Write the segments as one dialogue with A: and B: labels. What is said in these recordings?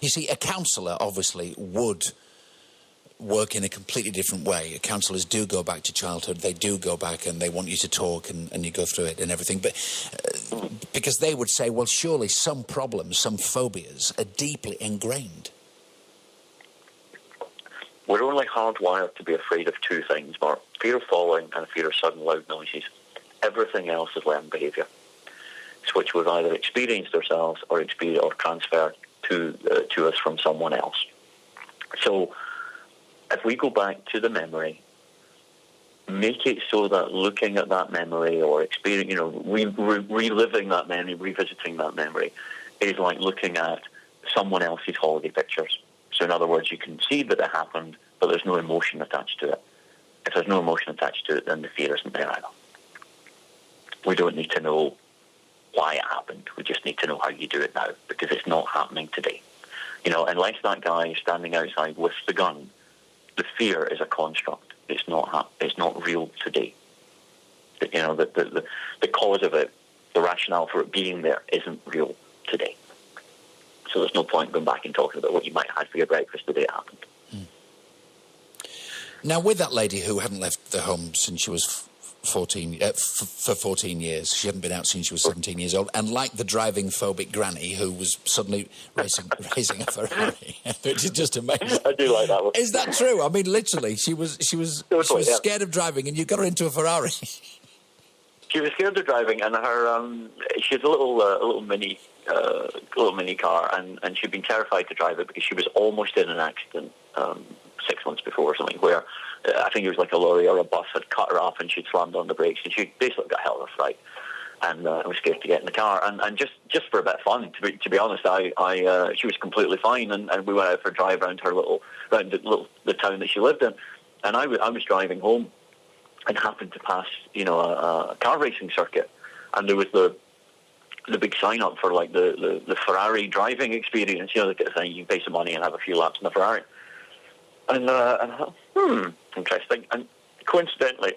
A: You see, a counsellor obviously would work in a completely different way. Counsellors do go back to childhood. They do go back and they want you to talk and you go through it and everything. But because they would say, well, surely some problems, some phobias are deeply ingrained.
B: We're only hardwired to be afraid of two things, Mark. Fear of falling and fear of sudden loud noises. Everything else is learned behaviour. It's which we've either experienced ourselves or transferred to us from someone else. So if we go back to the memory, make it so that looking at that memory or reliving that memory, revisiting that memory, is like looking at someone else's holiday pictures. So in other words, you can see that it happened, but there's no emotion attached to it. If there's no emotion attached to it, then the fear isn't there either. We don't need to know why it happened. We just need to know how you do it now, because it's not happening today. Unless that guy is standing outside with the gun, the fear is a construct. It's not real today. The cause of it, the rationale for it being there, isn't real today. So there's no point going back and talking about what you might have had for your breakfast the day it happened.
A: Now, with that lady who hadn't left the home since she was 14, for 14 years, she hadn't been out since she was 17 years old, and like the driving phobic granny who was suddenly racing a Ferrari, which is just amazing.
B: I do like that one.
A: Is that true? I mean, literally, she was scared of driving, and you got her into a Ferrari.
B: She was scared of driving, and she has a little mini car, and she'd been terrified to drive it because she was almost in an accident 6 months before or something, where I think it was like a lorry or a bus had cut her off and she'd slammed on the brakes, and she basically got held in a fright. And I was scared to get in the car, and just for a bit of fun, to be honest, she was completely fine, and we went out for a drive around the town that she lived in, and I was driving home, and happened to pass a car racing circuit, and there was the big sign up for like the Ferrari driving experience, the kind of thing, you can pay some money and have a few laps in the Ferrari, and I thought, interesting, and coincidentally,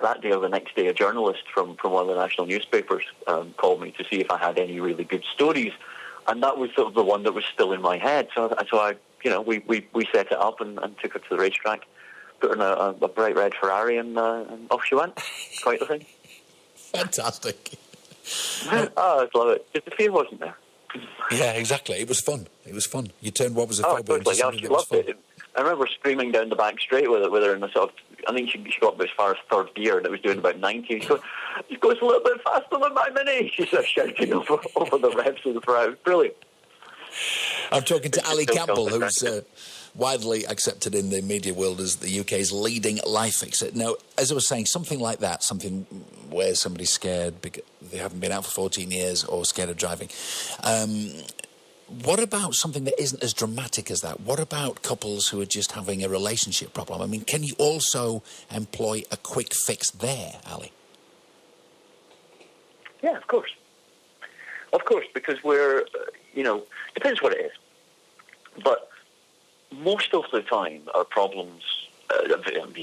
B: that day or the next day, a journalist from one of the national newspapers called me to see if I had any really good stories, and that was sort of the one that was still in my head. So I we set it up and took her to the racetrack, put her in a bright red Ferrari, and off she went. Quite the thing.
A: Fantastic.
B: I love it. Just the fear wasn't there.
A: Yeah, exactly. It was fun. You turned what was a phobia into something
B: she
A: that was
B: loved
A: fun.
B: it. I remember screaming down the back straight with her in the sort of, I think she got about as far as third gear, and it was doing about 90. She goes, it goes a little bit faster than my Mini. She started shouting over the revs of the Ferrari. Brilliant.
A: I'm talking to Ali Campbell, who's widely accepted in the media world as the UK's leading life fixer. Now, as I was saying, something like that, something where somebody's scared because they haven't been out for 14 years or scared of driving. What about something that isn't as dramatic as that? What about couples who are just having a relationship problem? I mean, can you also employ a quick fix there, Ali?
B: Yeah, of course. Of course, because we're, depends what it is. But most of the time, our problems,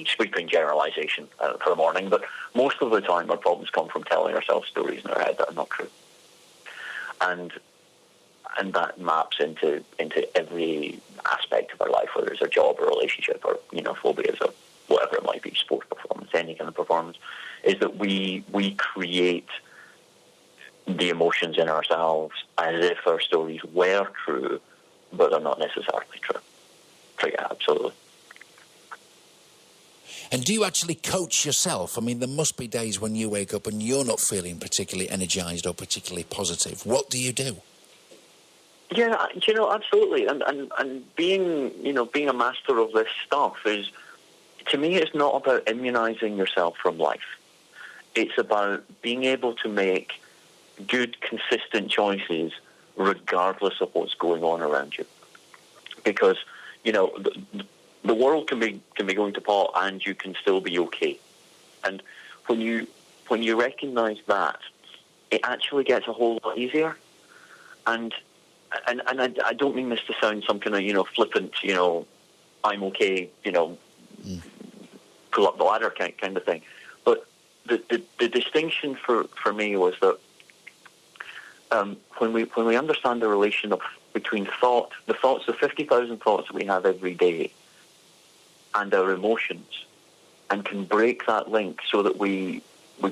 B: sweeping generalisation for the morning, but most of the time our problems come from telling ourselves stories in our head that are not true. And that maps into every aspect of our life, whether it's our job or relationship or, phobias or whatever it might be, sports performance, any kind of performance, is that we create the emotions in ourselves as if our stories were true, but they're not necessarily true. Yeah, absolutely.
A: And do you actually coach yourself? I mean, there must be days when you wake up and you're not feeling particularly energised or particularly positive. What do you do?
B: Yeah, absolutely. And being a master of this stuff is, to me, it's not about immunising yourself from life. It's about being able to make good, consistent choices regardless of what's going on around you. Because, the world can be going to pot and you can still be okay. And when you recognise that, it actually gets a whole lot easier. And I don't mean this to sound some kind of, flippant, I'm okay, pull up the ladder kind of thing. But the distinction for me was that when we understand the relation of between the 50,000 thoughts that we have every day, and our emotions, and can break that link so that we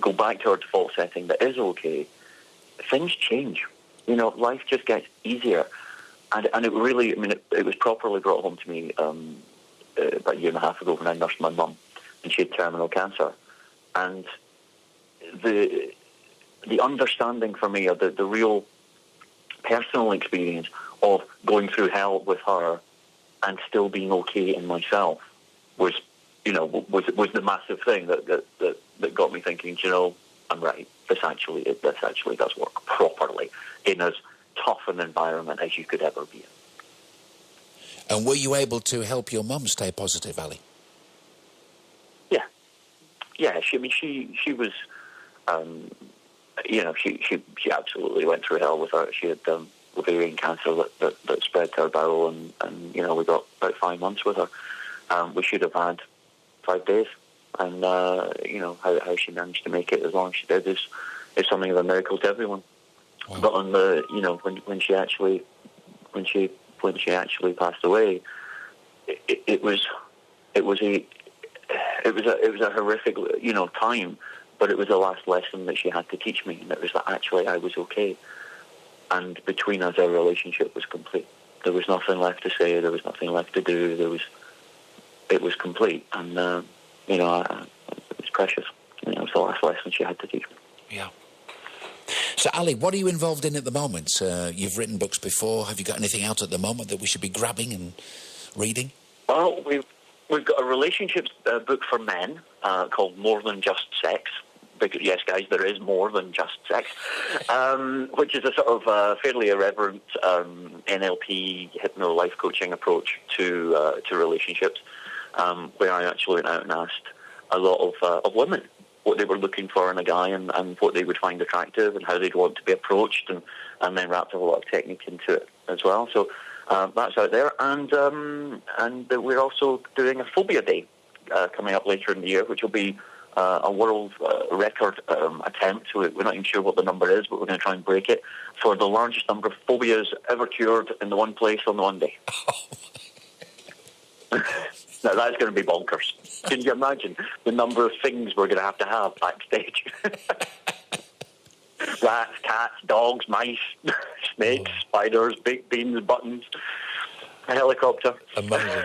B: go back to our default setting that is okay, things change. Life just gets easier. And it really, it was properly brought home to me about a year and a half ago when I nursed my mum, and she had terminal cancer. And the understanding for me, or the real personal experience of going through hell with her and still being okay in myself was the massive thing that got me thinking, I'm right. This actually does work properly in as tough an environment as you could ever be in.
A: And were you able to help your mum stay positive, Ali?
B: Yeah. She was, she absolutely went through hell with her. She had ovarian cancer that spread to her bowel, and we got about 5 months with her. We should have had 5 days, and how she managed to make it as long as she did is something of a miracle to everyone. Wow. But on the when she actually passed away, it was a horrific time, but it was the last lesson that she had to teach me, and it was that actually I was okay, and between us our relationship was complete. There was nothing left to say, there was nothing left to do, it was complete, and it was precious. It was the last lesson she had to teach me.
A: Yeah. So, Ali, what are you involved in at the moment? You've written books before. Have you got anything out at the moment that we should be grabbing and reading?
B: Well, we've got a relationships book for men called More Than Just Sex. Because, yes, guys, there is more than just sex, which is a sort of fairly irreverent NLP, hypno life coaching approach to relationships, where I actually went out and asked a lot of women what they were looking for in a guy, and what they would find attractive, and how they'd want to be approached, and then wrapped a lot of technique into it as well. So that's out there, and we're also doing a phobia day coming up later in the year, which will be a world record attempt. So we're not even sure what the number is, but we're going to try and break it for the largest number of phobias ever cured in the one place on the one day. Now, that's going to be bonkers. Can you imagine the number of things we're going to have backstage? Rats, cats, dogs, mice, snakes, spiders, baked beans, buttons, a helicopter.
A: Amazing.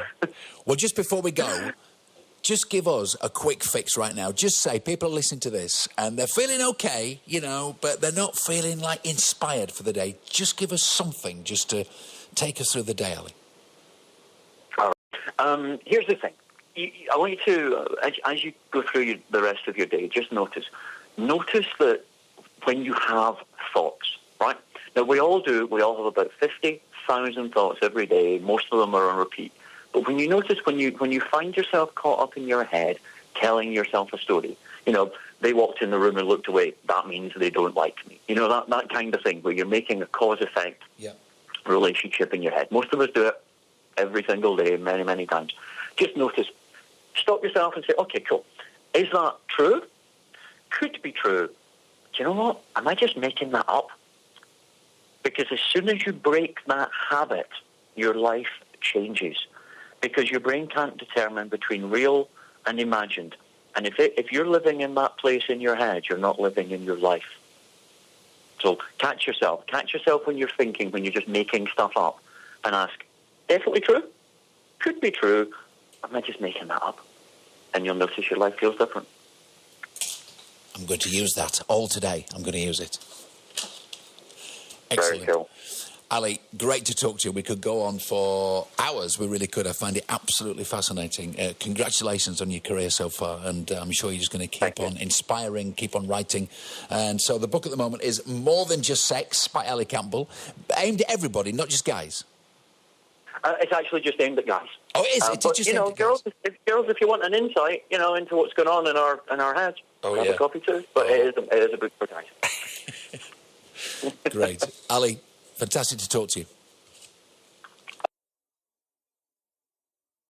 A: Well, just before we go, just give us a quick fix right now. Just say people are listening to this and they're feeling okay, but they're not feeling like inspired for the day. Just give us something just to take us through the day, Ali.
B: Here's the thing. I want you to, as you go through the rest of your day, just notice that when you have thoughts, right? Now, we all have about 50,000 thoughts every day. Most of them are on repeat. But when you notice, when you find yourself caught up in your head, telling yourself a story, they walked in the room and looked away, that means they don't like me. That kind of thing, where you're making a cause-effect relationship in your head. Most of us do it every single day, many, many times. Just notice, stop yourself and say, okay, cool. Is that true? Could be true. Do you know what? Am I just making that up? Because as soon as you break that habit, your life changes. Because your brain can't determine between real and imagined. And if you're living in that place in your head, you're not living in your life. So catch yourself. Catch yourself when you're thinking, when you're just making stuff up, and ask, definitely true? Could be true. Am I just making that up? And you'll notice your life feels different.
A: I'm going to use that all today. I'm going to use it. Excellent.
B: Very cool.
A: Ali, great to talk to you. We could go on for hours. We really could. I find it absolutely fascinating. Congratulations on your career so far, and I'm sure you're just going to keep on inspiring, keep on writing. And so the book at the moment is More Than Just Sex by Ali Campbell, aimed at everybody, not just guys.
B: It's actually just aimed at guys.
A: Oh, it is?
B: But, just girls, if you want an insight, into what's going on in our heads, have a copy too. But it is a book for guys.
A: Great. Ali, fantastic to talk to you.